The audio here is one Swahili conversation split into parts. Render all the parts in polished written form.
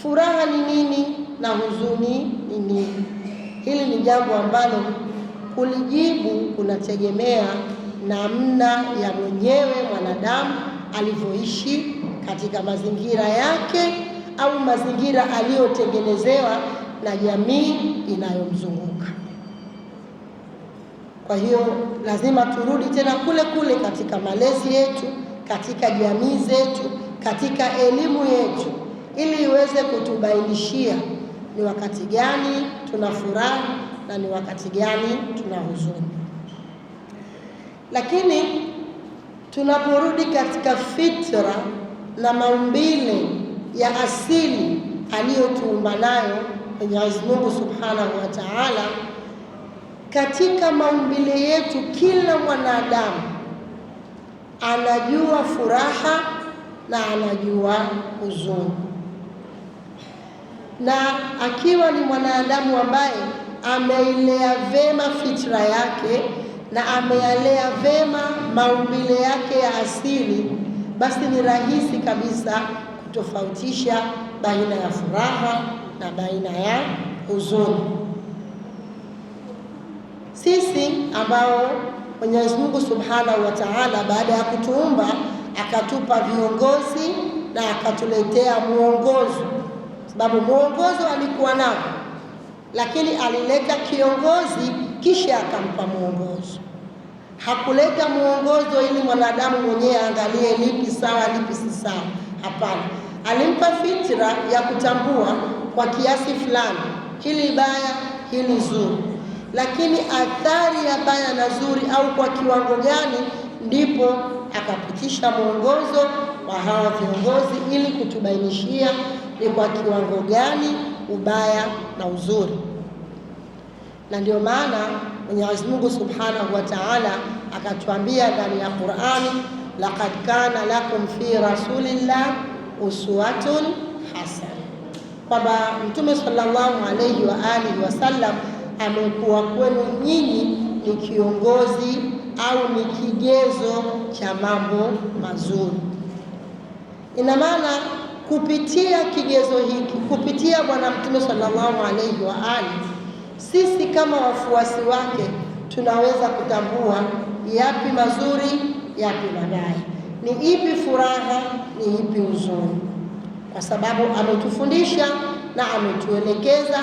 furaha ni nini na huzuni ni nini. Hili ni jambo ambalo kulijibu kunategemea namna ya mwenyewe mwanadamu alivyoishi katika mazingira yake au mazingira aliyotengenezewa na jamii inayomzunguka. Kwa hiyo lazima turudi tena kule kule katika malezi yetu, katika jamii zetu, katika elimu yetu, ili iweze kutubainishia ni wakati gani tuna furaha na ni wakati gani tuna huzuni. Lakini tunaporudi katika fitra na maumbile ya asili aliyotuumba nayo Mwenyezi Mungu Subhanahu wa Ta'ala, katika maumbile yetu kila mwanadamu anajua furaha na anajua huzuni. Na akiwa ni mwanadamu ambaye ameilea vema fitra yake na ameyalea vema maumbile yake ya asili, basi ni rahisi kabisa kutofautisha baina ya furaha na baina ya huzuni. Sisi ambao Mwenyezi Mungu Subhanahu wa Ta'ala baada ya kutuumba akatupa viongozi na akatuletea muongozo, sababu muongozo alikuwa nao, lakini alileta kiongozi kisha akampa muongozo. Hakuleta muongozo ili mwanadamu mwenyewe angalie lipi sawa lipi si sawa. Hapana, alimpa fitra ya kutambua kwa kiasi fulani hili baya hili zuri, lakini athari ya baya na zuri au kwa kiwango gani, ndipo akapitisha muongozo wa hawa viongozi ili kutubainishia ni kwa kiwango gani ubaya na uzuri. Na ndio maana Mwenyezi Mungu Subhanahu wa Ta'ala akatuambia ndani ya Qur'ani, laqad kana lakum fi rasulillah uswatun hasana, kwamba Mtume sallallahu alayhi wa alihi wasallam amekuwa kwenu nyinyi ni kiongozi au ni kigezo cha mambo mazuri. Ina maana kupitia kigezo hiki, kupitia Bwana Mtume sallallahu alayhi wa alihi, sisi kama wafuasi wake tunaweza kutambua yapi mazuri, yapi mabaya, ni ipi furaha, ni ipi huzuni, kwa sababu ametufundisha na ametuelekeza.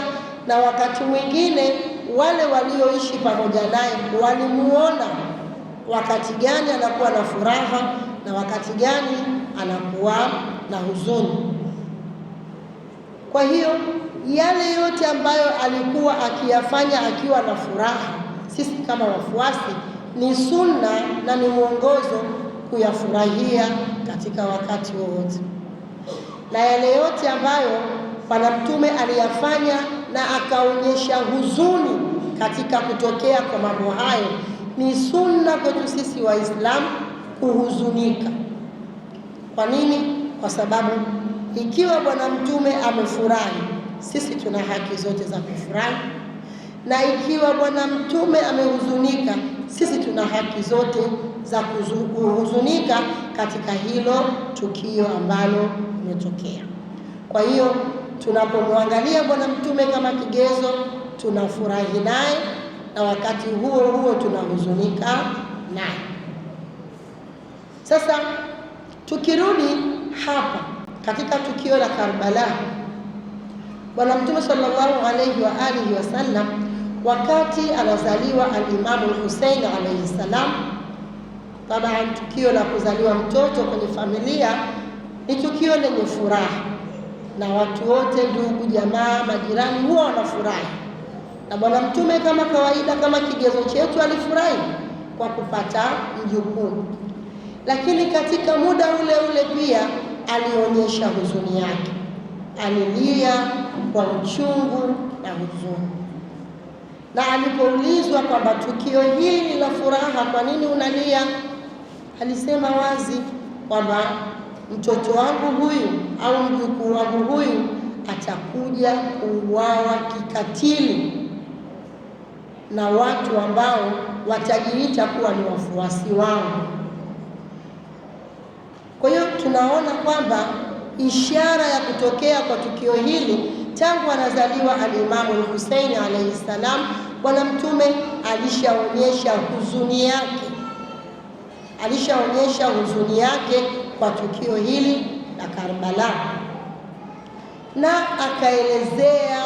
Na wakati mwingine wale walioishi pamoja naye walimuona wakati gani anakuwa na furaha na wakati gani anakuwa na huzuni. Kwa hiyo yale yote ambayo alikuwa akiyafanya akiwa na furaha, sisi kama wafuasi ni sunna na ni mwongozo kuyafurahia katika wakati wowote. Na yale yote ambayo Bwana Mtume aliyafanya na akaonyesha huzuni katika kutokea kwa mambo hayo, ni sunna kwetu sisi Waislamu kuhuzunika. Kwa nini? Kwa sababu ikiwa Bwana Mtume amefurahi, sisi tuna haki zote za kufurahi, na ikiwa Bwana Mtume amehuzunika, sisi tuna haki zote za kuhuzunika katika hilo tukio ambalo limetokea. Kwa hiyo tunapomwangalia Bwana Mtume kama kigezo, tunafurahi naye na wakati huo huo tunahuzunika naye. Sasa tukirudi hapa katika tukio la Karbala, Bwana Mtume sallallahu alayhi wa alihi wasallam, wakati anazaliwa al-Imam al-Hussein alayhi salam, tabaan tukio la kuzaliwa mtoto kwenye familia ni tukio lenye furaha, na watu wote, ndugu, jamaa, majirani huwa wanafurahi. Na Bwana Mtume kama kawaida, kama kigezo chetu, alifurahi kwa kupata mjukuu, lakini katika muda ule ule pia alionyesha huzuni yake, alilia kwa uchungu na huzuni. Na alipoulizwa kwamba tukio hili ni la furaha, kwa nini unalia, alisema wazi kwamba mtoto wangu huyu au mjukuu wangu huyu atakuja kuuawa kikatili na watu ambao watajiita kuwa ni wafuasi wangu. Kwa hiyo tunaona kwamba ishara ya kutokea kwa tukio hili. Tangu anazaliwa al-Imamu al-Husaini alayhi salam, Bwana Mtume alishaonyesha huzuni yake kwa tukio hili la Karbala, na akaelezea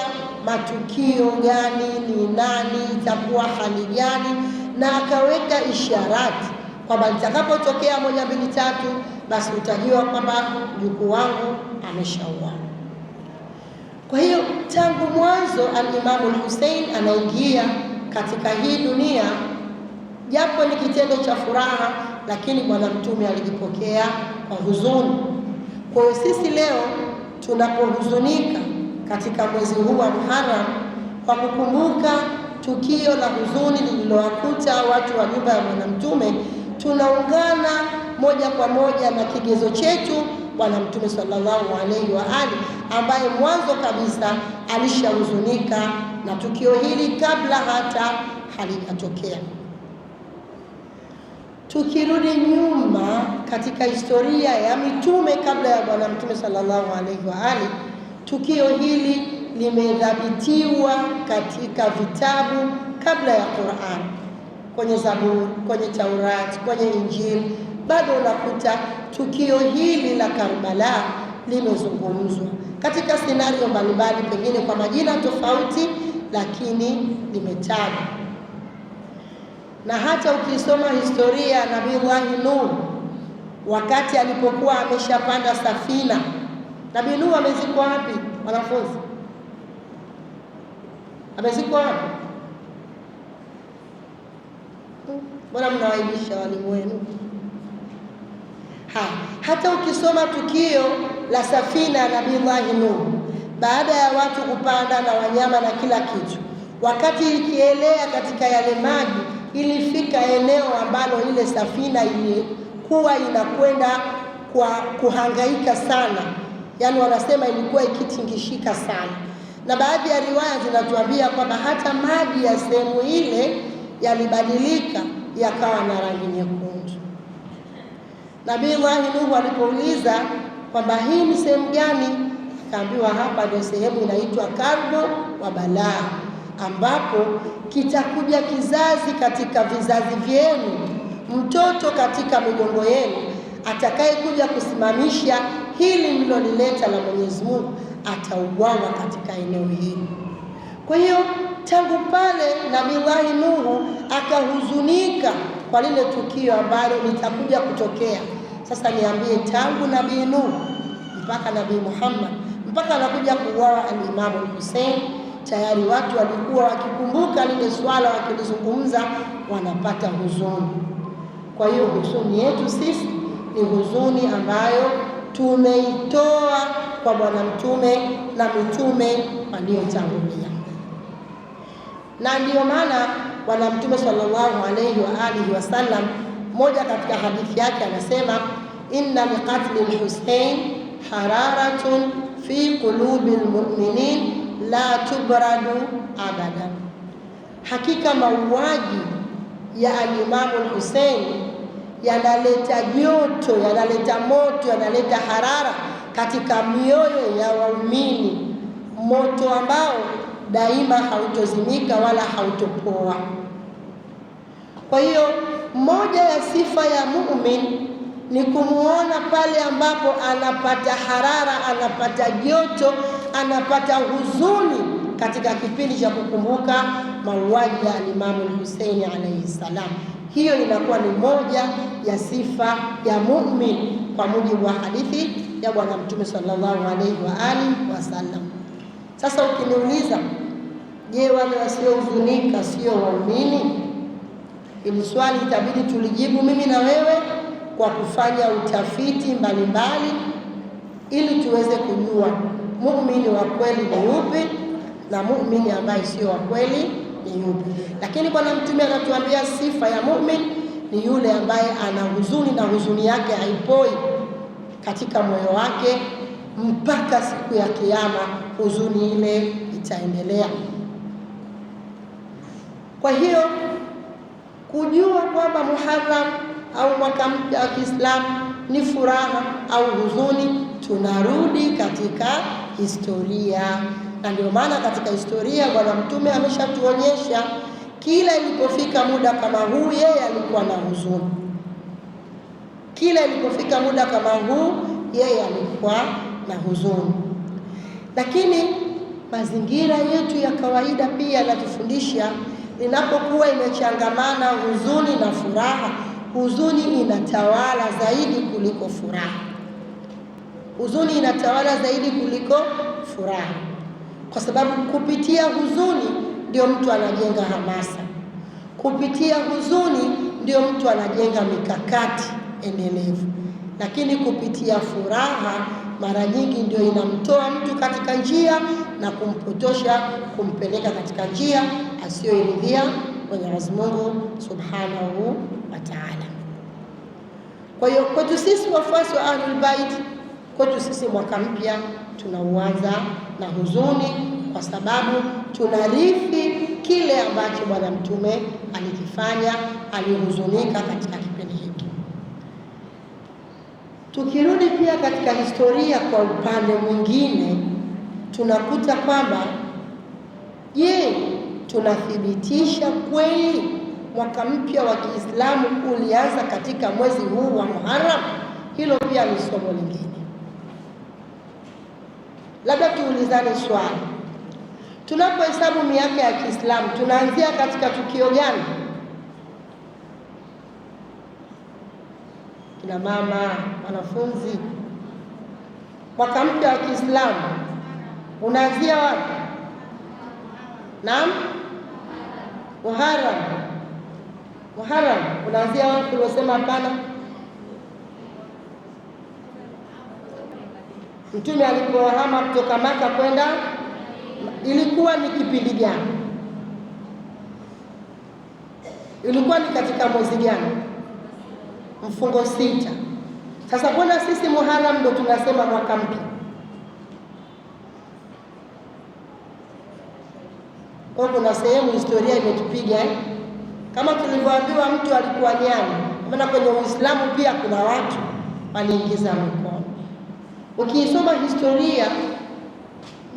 matukio gani, ni nani, itakuwa hali gani, na akaweka isharati kwamba litakapotokea 1, 2, 3 basi utajua kwamba mjukuu wangu ameshauawa. Kwa hiyo tangu mwanzo al-Imamu al-Hussein anaingia katika hii dunia, japo ni kitendo cha furaha, lakini Bwana Mtume alijipokea kwa huzuni. Kwa hiyo sisi leo tunapohuzunika katika mwezi huu wa Muharram kwa kukumbuka tukio la huzuni lililowakuta watu wa nyumba ya Bwana Mtume, tunaungana moja kwa moja na kigezo chetu Bwana Mtume sallallahu alaihi wa ali, ambaye mwanzo kabisa alishahuzunika na tukio hili kabla hata halijatokea. Tukirudi nyuma katika historia ya mitume kabla ya Bwana Mtume sallallahu alaihi wa ali, tukio hili limedhabitiwa katika vitabu kabla ya Qur'an, kwenye Zaburi, kwenye Taurati, kwenye Injili, bado unakuta tukio hili la Karbala limezungumzwa katika scenario mbalimbali, pengine kwa majina tofauti, lakini limetajwa. Na hata ukisoma historia ya Nabii Nuh, wakati alipokuwa ameshapanda safina, Nabii Nuh amezikwa wapi wanafunzi? Amezikwa wapi? Mbona mnawaibisha walimu wenu? Hata ukisoma tukio la safina ya Nabii Nuh, baada ya watu kupanda na wanyama na kila kitu, wakati ikielea katika yale maji, ilifika eneo ambalo ile safina ilikuwa inakwenda kwa kuhangaika sana. Yaani wanasema ilikuwa ikitingishika sana. Na baadhi ya riwaya zinatuambia kwamba hata maji ya sehemu ile yalibadilika yakawa na rangi nyekundu. Nabii Nuh alipouliza kwamba hii ni sehemu gani, akaambiwa hapa ndio sehemu inaitwa Karbo wa Balaa, ambapo kitakuja kizazi katika vizazi vyenu, mtoto katika migongo yenu, atakaye kuja kusimamisha hili mlilolileta la Mwenyezi Mungu, atauawa katika eneo hili. Kwa hiyo tangu pale Nabii Nuh akahuzunika kwa lile tukio ambalo litakuja kutokea. Sasa niambie, tangu Nabii Nuh mpaka Nabii Muhammad, mpaka anakuja kuuawa al-Imamu al-Hussein, tayari watu walikuwa wakikumbuka lile swala, wakilizungumza, wanapata huzuni. Kwa hiyo huzuni yetu sisi ni huzuni ambayo tumeitoa kwa Bwana Mtume na mitume waliotangulia. Na ndio maana Bwana Mtume sallallahu alayhi wa alihi wasallam, moja katika hadithi yake anasema, inna liqatli al-Husayn hararatun fi qulubi al-mu'minin la tubradu abadan. Hakika mauaji ya al-Imamu al-Husayn yanaleta joto, yanaleta moto, yanaleta harara katika mioyo ya waumini, moto ambao daima hautozimika wala hautopoa. Kwa hiyo moja ya sifa ya muumini ni kumuona pale ambapo anapata harara, anapata joto, anapata huzuni katika kipindi cha kukumbuka mauaji ya Imamu al-Hussein alayhi salam. Hiyo inakuwa ni moja ya sifa ya muumini kwa mujibu wa hadithi ya Bwana Mtume sallallahu alayhi wa alihi wasallam. Sasa ukiniuliza, je, wale wasiohuzunika sio waumini? Hili swali itabidi tulijibu mimi na wewe kwa kufanya utafiti mbalimbali, ili tuweze kujua muumini wa kweli ni yupi na muumini ambaye sio wa kweli ni yupi. Lakini Bwana Mtume anatuambia sifa ya muumini ni yule ambaye ana huzuni na huzuni yake haipoi katika moyo wake mpaka siku ya Kiyama, huzuni ile itaendelea. Kwa hiyo kujua kwamba Muharram au mwaka mpya wa Kiislamu ni furaha au huzuni tunarudi katika historia. Na ndio maana katika historia Bwana Mtume ameshatuonyesha kila ilipofika muda kama huu yeye alikuwa na huzuni. Kila ilipofika muda kama huu yeye alikuwa na huzuni. Lakini mazingira yetu ya kawaida pia yanatufundisha inapokuwa imechangamana huzuni na furaha, huzuni inatawala zaidi kuliko furaha. Huzuni inatawala zaidi kuliko furaha. Kwa sababu kupitia huzuni ndio mtu anajenga hamasa. Kupitia huzuni ndio mtu anajenga mikakati endelevu. Lakini kupitia furaha mara nyingi ndio inamtoa mtu katika njia na kumpotosha, kumpeleka katika njia asiyoiridhia Mwenyezi Mungu Subhanahu wa Ta'ala. Kwa hiyo kwetu sisi wafuasi wa Ahlul Bait, kwetu sisi mwaka mpya tunauanza na huzuni, kwa sababu tunarithi kile ambacho Bwana Mtume alikifanya, alihuzunika katika kipindi hiki. Tukirudi pia katika historia kwa upande mwingine, tunakuta kwamba je, tunathibitisha kweli mwaka mpya wa Kiislamu ulianza katika mwezi huu wa Muharram? Hilo pia ni somo lingine. Labda tuulizane swali. Tunapohesabu miaka ya Kiislamu tunaanzia katika tukio gani? Kina mama, wanafunzi, mwaka mpya wa Kiislamu unaanzia wapi? Naam? Muharram. Muharram unaanzia wapi? Unasema hapana. Mtume alipohama kutoka Maka kwenda, ilikuwa ni kipindi gani? Ilikuwa ni katika mwezi gani? Mfungo 6. Sasa mbona sisi Muharram ndo tunasema mwaka mpya? Kwa kuna sehemu historia imetupiga Kama tulivyoambiwa mtu alikuwa nyani. Maana kwenye Uislamu pia kuna watu waliingiza mikono. Ukiisoma historia,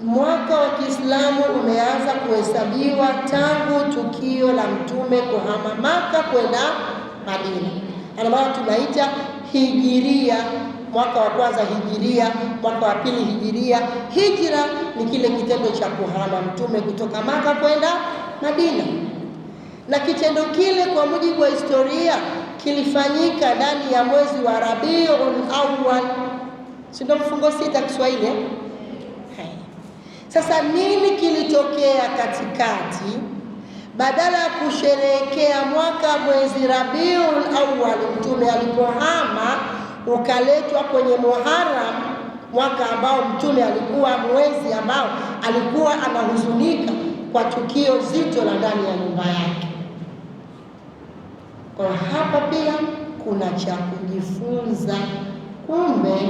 mwaka wa Kiislamu umeanza kuhesabiwa tangu tukio la Mtume kuhama Maka kwenda Madina. Maana tunaita hijiria, mwaka wa kwanza hijiria, mwaka wa pili hijiria. Hijra ni kile kitendo cha kuhama Mtume kutoka Maka kwenda Madina. Na kitendo kile kwa mujibu wa historia kilifanyika ndani ya mwezi wa Rabiul Awwal. Sio mfungo 6 Kiswahili. Sasa nini kilitokea katikati? Badala ya kusherehekea mwaka mwezi Rabiul Awwal Mtume alipohama, ukaletwa kwenye Muharram, mwaka ambao Mtume alikuwa mwezi ambao alikuwa anahuzunika kwa tukio zito la ndani ya nyumba yake. Kwa hapa pia kuna cha kujifunza. Kumbe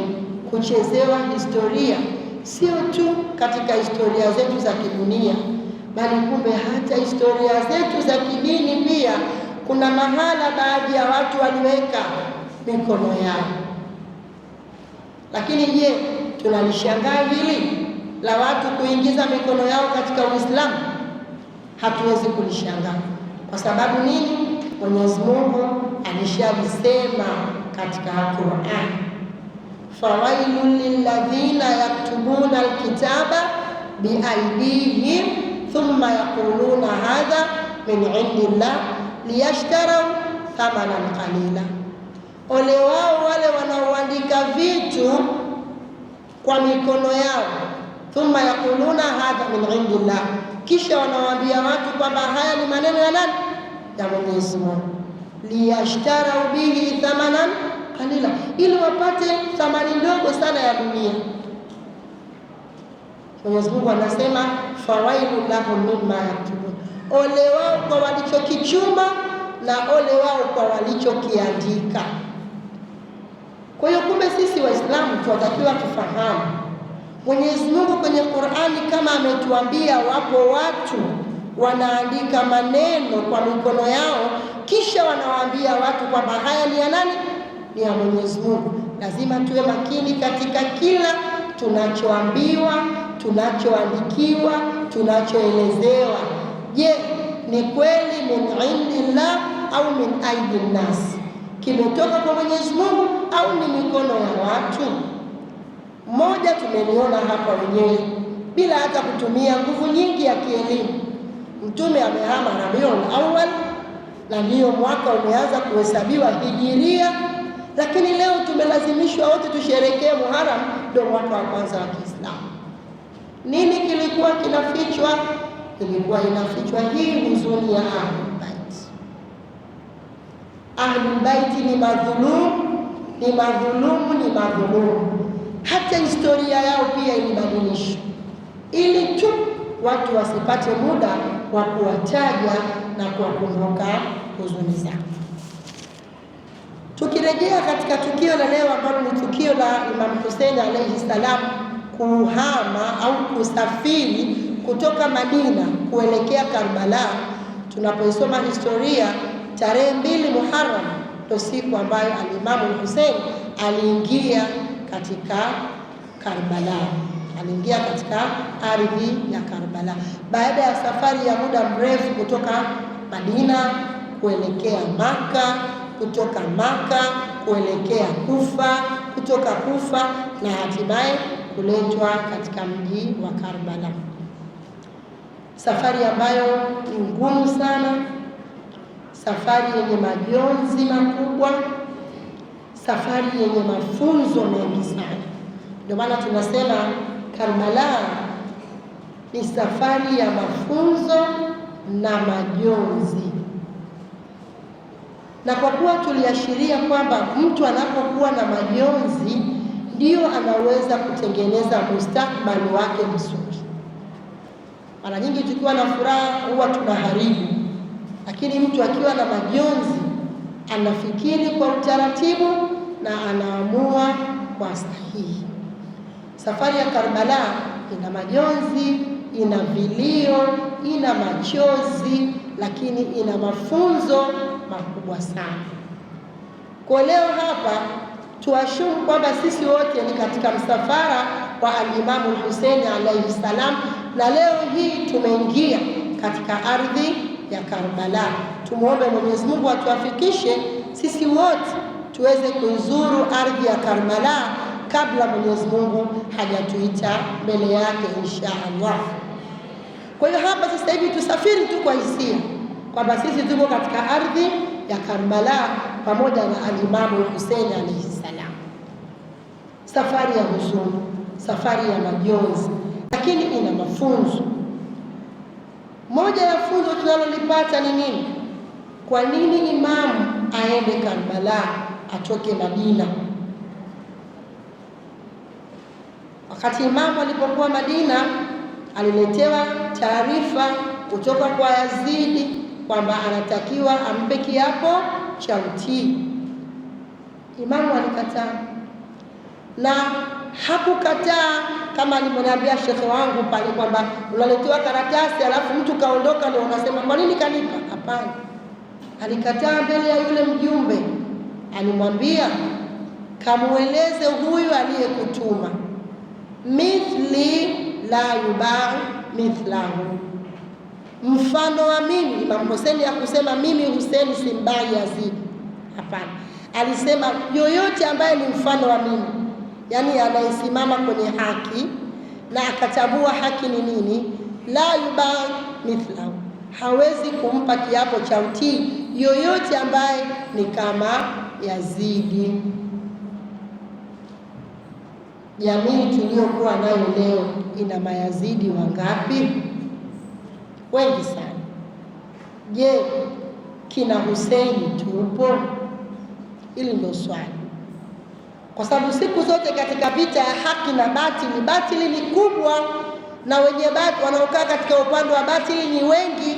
kuchezewa historia sio tu katika historia zetu za kidunia, bali kumbe hata historia zetu za kidini pia kuna mahala baadhi ya watu waliweka mikono yao. Lakini je, tunalishangaa hili la watu kuingiza mikono yao katika Uislamu? Hatuwezi kulishangaa. Kwa sababu nini? Mwenyezi Mungu alishalisema katika Qur'an, fawailul lilladhina yaktubuna alkitaba biaydihim thumma yaquluna hadha min indillah liyashtaraw thamanan qalila. Ole wao wale wanaoandika vitu kwa mikono yao, thumma yaquluna hadha min indillah, kisha wanawaambia watu kwamba haya ni maneno ya nani? Ya Mwenyezi Mungu. Liyashtaraw bihi thamanan qalila, ili wapate thamani ndogo sana ya dunia. Mwenyezi Mungu anasema fawailul lahum mimma yaktubun, ole wao kwa walichokichuma na ole wao kwa walichokiandika. Kwa hiyo kumbe sisi Waislamu tunatakiwa tufahamu Mwenyezi Mungu kwenye Qur'ani kama ametuambia wapo watu wanaandika maneno kwa mikono yao, kisha wanawaambia watu kwamba haya ni ya nani? Ni ya Mwenyezi Mungu. lazima tuwe makini katika kila tunachoambiwa, tunachoandikiwa, tunachoelezewa. Je, ni kweli min indillah au min aidin nas? Kimetoka kwa Mwenyezi Mungu au ni mikono ya watu? Moja tumeliona hapa wenyewe bila hata kutumia nguvu nyingi ya kielimu. Mtume amehama Rabiul Awwal na ndio mwaka umeanza kuhesabiwa Hijiria, lakini leo tumelazimishwa wote tusherekee Muharram, ndio mwaka wa kwanza wa Kiislamu. Nini kilikuwa kinafichwa? Ilikuwa inafichwa hii huzuni ya Ahlul Bait. Ahlul Bait ni madhulumu. Hata historia yao pia ilibadilishwa ili tu watu wasipate muda wa kuwataja na kuwakumbuka huzuni zao. Tukirejea katika tukio la leo ambalo ni tukio la Imam Hussein alayhi salam kuhama au kusafiri kutoka Madina kuelekea Karbala, tunapoisoma historia, tarehe 2 Muharram ndio siku ambayo al-Imam Hussein aliingia katika Karbala, aliingia katika ardhi ya Karbala baada ya safari ya muda mrefu kutoka Madina kuelekea Maka, kutoka Maka kuelekea Kufa, kutoka Kufa na hatimaye kuletwa katika mji wa Karbala. Safari ambayo ni ngumu sana, safari yenye majonzi makubwa, safari yenye mafunzo mengi sana. Ndio maana tunasema Karbala ni safari ya mafunzo na majonzi. Na kwa kuwa tuliashiria kwamba mtu anapokuwa na majonzi ndio anaweza kutengeneza mustakbali wake mzuri. Mara nyingi tukiwa na furaha huwa tunaharibu, lakini mtu akiwa na majonzi anafikiri kwa utaratibu na anaamua kwa sahihi. Safari ya Karbala ina majonzi, ina vilio, ina machozi, lakini ina mafunzo makubwa sana. Kwa leo hapa tuashumu kwamba sisi wote ni katika msafara wa al-Imam Hussein alayhi salam, na leo hii tumeingia katika ardhi ya Karbala. Tumuombe Mwenyezi Mungu atuafikishe sisi wote tuweze kuizuru ardhi ya Karbala kabla Mwenyezi Mungu hajatuita mbele yake insha Allah. Kwa hiyo hapa sasa hivi tusafiri tu kwa hisia kwamba sisi tuko katika ardhi ya Karbala pamoja na al-Imam Hussein alayhi salam. Safari ya huzuni, safari ya majonzi, lakini ina mafunzo. Moja ya funzo tunalolipata ni nini? Kwa nini imamu aende Karbala, atoke Madina? Wakati imamu alipokuwa Madina, aliletewa taarifa kutoka kwa Yazidi kwamba anatakiwa ampe kiapo cha utii. Imamu alikataa, na hakukataa kama alivyoniambia shekhe wangu pale kwamba unaletewa karatasi alafu mtu kaondoka ndio unasema kwa nini kanipa. Hapana, alikataa mbele ya yule mjumbe. Alimwambia, kamueleze huyu aliyekutuma, mithli la yubau mithlahu, mfano wa mimi. Imam Hussein hakusema mimi Hussein simbai Yazid, hapana. Alisema yoyote ambaye ni mfano wa mimi, yani anayesimama kwenye haki na akatambua haki ni nini, la yubau mithlahu, hawezi kumpa kiapo cha utii yoyote ambaye ni kama Yazidi. Jamii tuliyokuwa nayo leo ina mayazidi wangapi? Wengi sana. Je, kina Huseini tupo? Hili ndio swali. Kwa sababu siku zote katika vita ya haki na batili, batili ni kubwa na wenye batili wanaokaa katika upande wa batili ni wengi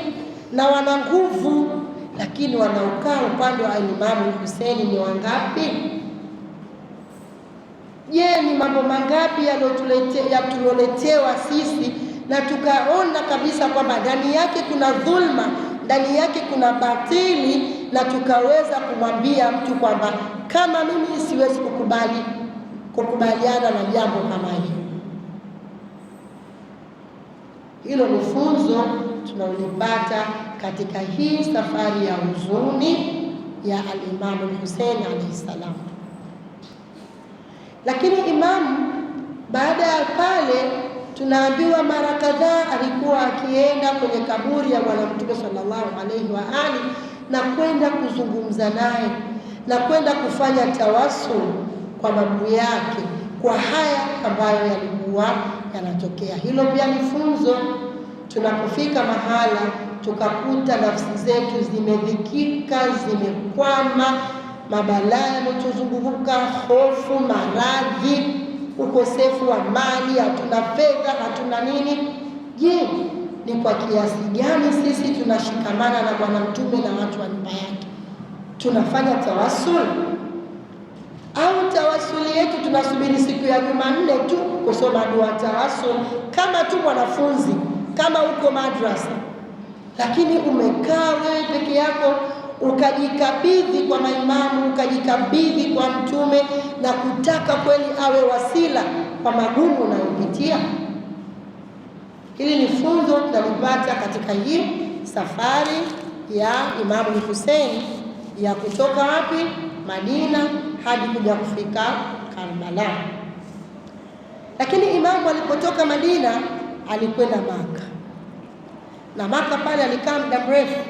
na wana nguvu, lakini wanaokaa upande wa Imam Huseini ni wangapi? Je, ni mambo mangapi yatuloletewa sisi na tukaona kabisa kwamba ndani yake kuna dhulma, ndani yake kuna batili, na tukaweza kumwambia mtu kwamba kama mimi siwezi kukubali kukubaliana na jambo kama hilo. Hilo ni funzo tunalipata katika hii safari ya huzuni ya al-Imam al-Hussein alayhi salam. Lakini Imam baada ya pale tunaambiwa mara kadhaa alikuwa akienda kwenye kaburi ya Bwana Mtume sallallahu alaihi wa ali na kwenda kuzungumza naye na kwenda kufanya tawassul kwa babu yake kwa haya ambayo yalikuwa yanatokea. Hilo pia ni funzo. Tunapofika mahala tukakuta nafsi zetu zimedhikika, zimekwama, mabalaa yametuzunguka, hofu, maradhi, ukosefu wa mali, hatuna fedha, hatuna nini. Je, ni kwa kiasi gani sisi tunashikamana na Bwana Mtume na watu wa nyumba yake? Tunafanya tawassul au tawasuli yetu tunasubiri siku ya Jumanne tu kusoma dua tawassul kama tu mwanafunzi, kama uko madrasa? Lakini umekaa wewe peke yako ukajikabidhi kwa maimamu, ukajikabidhi kwa Mtume na kutaka kweli awe wasila kwa magumu unayopitia. Hili ni funzo tunalipata katika hii safari ya Imam Hussein ya kutoka wapi? Madina hadi kuja kufika Karbala. Lakini Imamu alipotoka Madina alikwenda Maka, na Maka pale alikaa muda mrefu,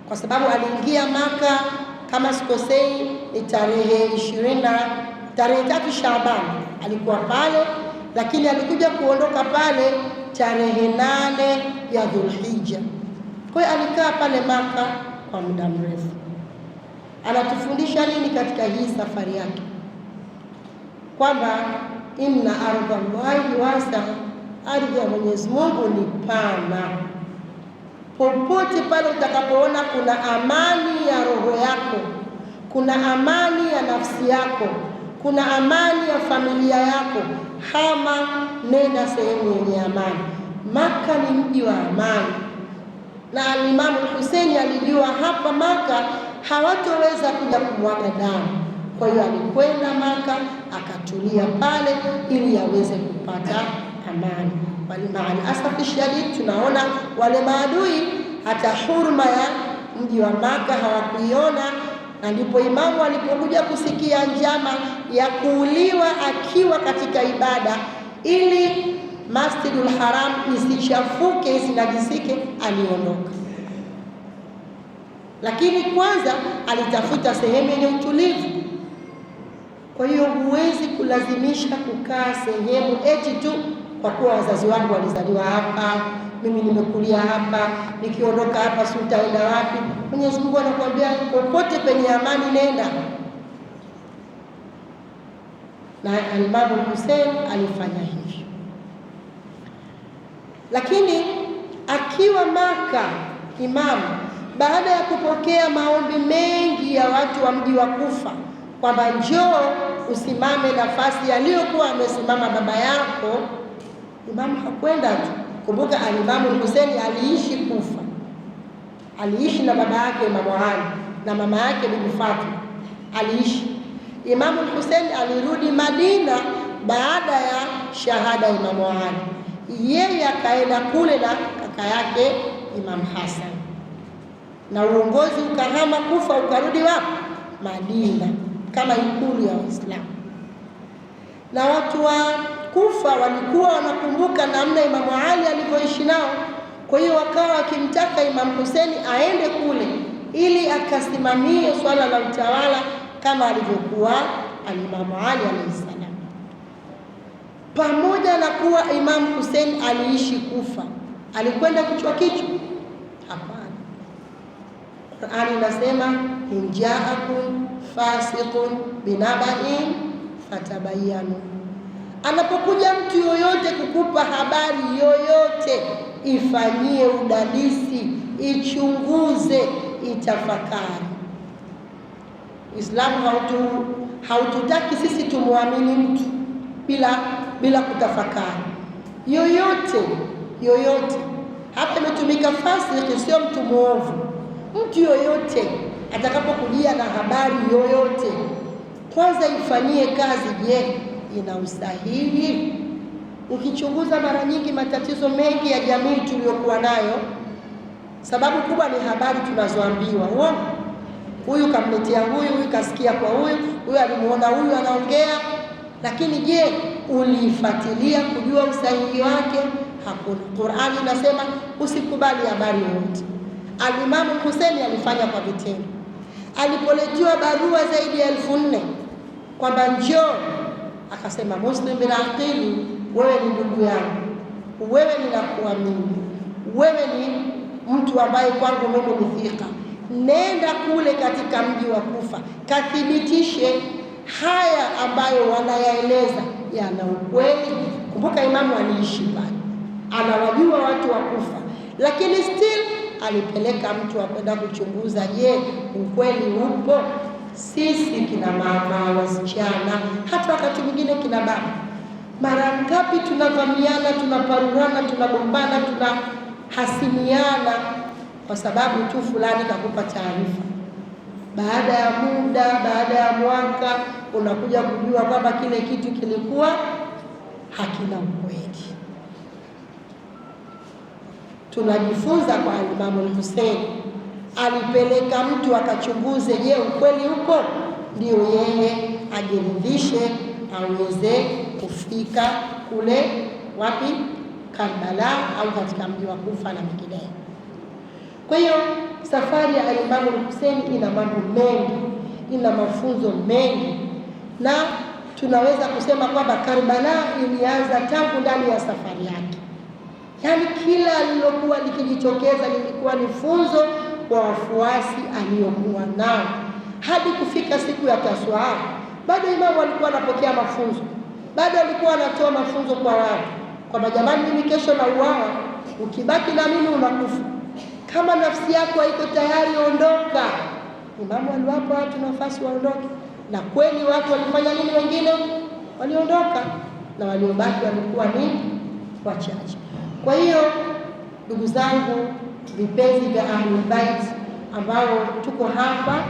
kwa sababu aliingia Maka kama sikosei ni tarehe 3 Shaaban alikuwa pale, lakini alikuja kuondoka pale tarehe 8 ya Dhulhijja. Kwa hiyo alikaa pale Maka kwa muda mrefu. Anatufundisha nini katika hii safari yake? Kwamba inna ardhallahi wasi'a, ardhi ya Mwenyezi Mungu ni pana. Popote pale utakapoona kuna amani ya roho yako, kuna amani ya nafsi yako, kuna amani ya familia yako, hama, nenda sehemu yenye amani. Maka ni mji wa amani, na Imam Hussein alijua hapa Maka hawatoweza kuja kumwaga damu. Kwa hiyo alikwenda Maka akatulia pale ili aweze kupata amani. Bali maalasaf shadid tunaona wale maadui hata hurma ya mji wa Maka hawakuiona, na ndipo Imamu alipokuja kusikia njama ya kuuliwa akiwa katika ibada ili Masjidul Haram isichafuke, isinajisike, aliondoka. Lakini kwanza alitafuta sehemu yenye utulivu. Kwa hiyo huwezi kulazimisha kukaa sehemu eti tu kwa kuwa wazazi wangu walizaliwa hapa, mimi nimekulia hapa, nikiondoka hapa si utaenda wapi? Mwenyezi Mungu anakuambia popote penye amani nenda. Na Imam Hussein alifanya hivyo. Lakini akiwa Maka, Imamu baada ya kupokea maombi mengi ya watu wa mji wa Kufa kwamba njoo usimame nafasi aliyokuwa amesimama baba yako, Imamu hakwenda tu. Kumbuka Imam Hussein aliishi Kufa, aliishi na baba yake Imam Ali na mama yake Bibi Fatima aliishi. Imam Hussein alirudi Madina baada ya shahada ya Imam Ali, yeye akaenda kule na kaka yake Imam Hassan, na uongozi ukahama Kufa ukarudi wapi? Madina, kama ikulu ya Uislamu. Na watu wa Kufa walikuwa wanakumbuka namna Imam Ali alivyoishi nao, kwa hiyo wakawa wakimtaka Imam Hussein aende kule ili akasimamie swala la utawala kama alivyokuwa Imam Ali alayhi salam. Pamoja na kuwa Imam Hussein aliishi Kufa, alikwenda kichwa kichwa? Hapana. Qur'ani inasema injaakum fasiqun binaba'in fatabayyanu. Anapokuja mtu yoyote kukupa habari yoyote, ifanyie udadisi, ichunguze, itafakari. Uislamu haututaki sisi tumwamini mtu bila kutafakari. Yoyote hata imetumika fasiki, sio mtu muovu. Mtu yoyote atakapokujia na habari yoyote, kwanza ifanyie kazi. Je, ina usahihi? Ukichunguza mara nyingi matatizo mengi ya jamii tuliyokuwa nayo, sababu kubwa ni habari tunazoambiwa. Huyu kamletea huyu kasikia kwa huyu alimuona huyu anaongea. Lakini je, ulifuatilia kujua usahihi wake? Hakuna. Qur'ani inasema usikubali habari yoyote. Al-Imam Hussein alifanya kwa vitendo. Alipoletewa barua zaidi ya 4,000 kwamba njoo, akasema Muslim bin Aqil, wewe ni ndugu yangu, wewe ninakuamini, wewe ni mtu ambaye kwangu mimi ni thika, nenda kule katika mji wa Kufa kathibitishe haya ambayo wanayaeleza yana ukweli. Kumbuka imamu aliishi pale, anawajua watu wa Kufa, lakini still alipeleka mtu akwenda kuchunguza, je, ukweli upo? Sisi kina mama, wasichana, hata wakati mwingine kina baba, mara ngapi tunavamiana, tunaparurana, tunagombana, tunahasimiana kwa sababu tu fulani kakupa taarifa. Baada ya muda, baada ya mwaka, unakuja kujua kwamba kile kitu kilikuwa hakina ukweli. Tunajifunza kwa Imam Hussein, alipeleka mtu akachunguze, je, ukweli upo? Ndio yeye ajiridhishe aweze kufika kule wapi, Karbala au katika mji wa Kufa na mengineyo. Kwa hiyo safari ya Imam Hussein ina mambo mengi, ina mafunzo mengi, na tunaweza kusema kwamba Karbala ilianza tangu ndani ya safari yake. Yaani kila alilokuwa likijitokeza lilikuwa ni funzo kwa wafuasi aliyokuwa nao, hadi kufika siku ya Taswa. Bado imamu alikuwa anapokea mafunzo, bado alikuwa anatoa mafunzo kwa watu kwamba jamani, mimi kesho na uawa, ukibaki na mimi unakufa. Kama nafsi yako haiko tayari, ondoka. Imamu aliwapa watu nafasi waondoke, na kweli watu walifanya nini? Wengine waliondoka na waliobaki walikuwa ni wachache. Kwa hiyo ndugu zangu, vipenzi vya Ahlul Bait ambao tuko hapa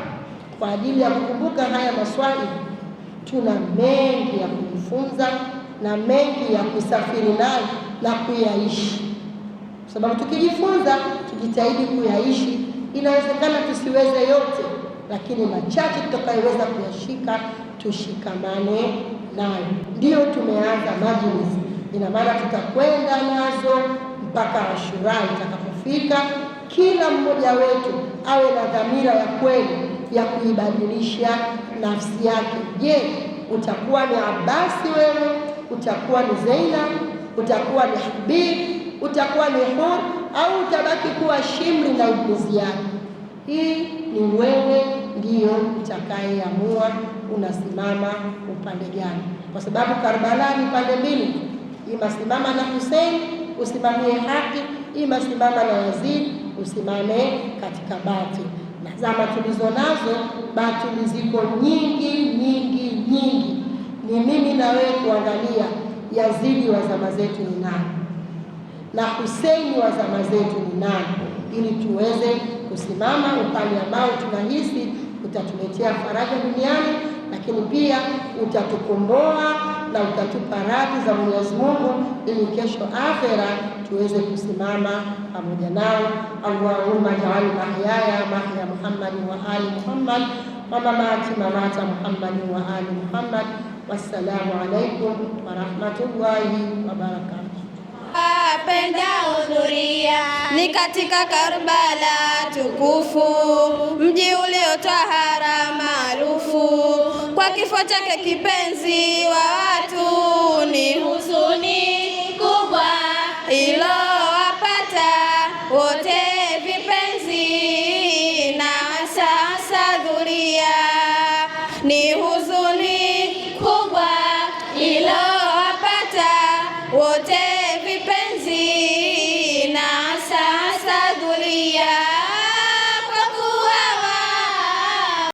kwa ajili ya kukumbuka haya maswali, tuna mengi ya kujifunza na mengi ya kusafiri nayo na kuyaishi. Kwa sababu tukijifunza, tujitahidi kuyaishi, inawezekana tusiweze yote, lakini machache tutakayoweza kuyashika tushikamane nayo. Ndio tumeanza majlis, ina maana tutakwenda nazo mpaka Ashura itakapofika. Kila mmoja wetu awe na dhamira ya kweli ya kuibadilisha nafsi yake. Je, utakuwa ni Abasi wewe? Utakuwa ni Zainab? Utakuwa ni Habib? Utakuwa ni Hur? Au utabaki kuwa Shimri na Ibn Ziyad? Hii ni wewe ndio utakayeamua unasimama upande gani, kwa sababu Karbala ni pande mbili. Ima simama na Hussein usimamie haki, ima simama na Yazid usimame katika batili. Na zama tulizo nazo batili ziko nyingi nyingi nyingi. Ni mimi na wewe kuangalia Yazidi wa zama zetu ni nani na Hussein wa zama zetu ni nani, ili tuweze kusimama upande ambao tunahisi utatuletea faraja duniani, lakini pia utatukomboa na utatupa radhi za Mwenyezi Mungu, ili kesho akhera tuweze kusimama pamoja nao. Allahumma ja'al mahyaya mahya Muhammad wa ali Muhammad wa mamati mamata Muhammad wa ali Muhammad. Wassalamu alaikum wa rahmatullahi wa barakatuh. Apenda hudhuria ni katika Karbala tukufu, mji uliotahara maarufu. Kwa kifo chake kipenzi wa watu, ni huzuni kubwa ilowapata wote vipenzi na sasa dhuria. Ni huzuni kubwa ilowapata wote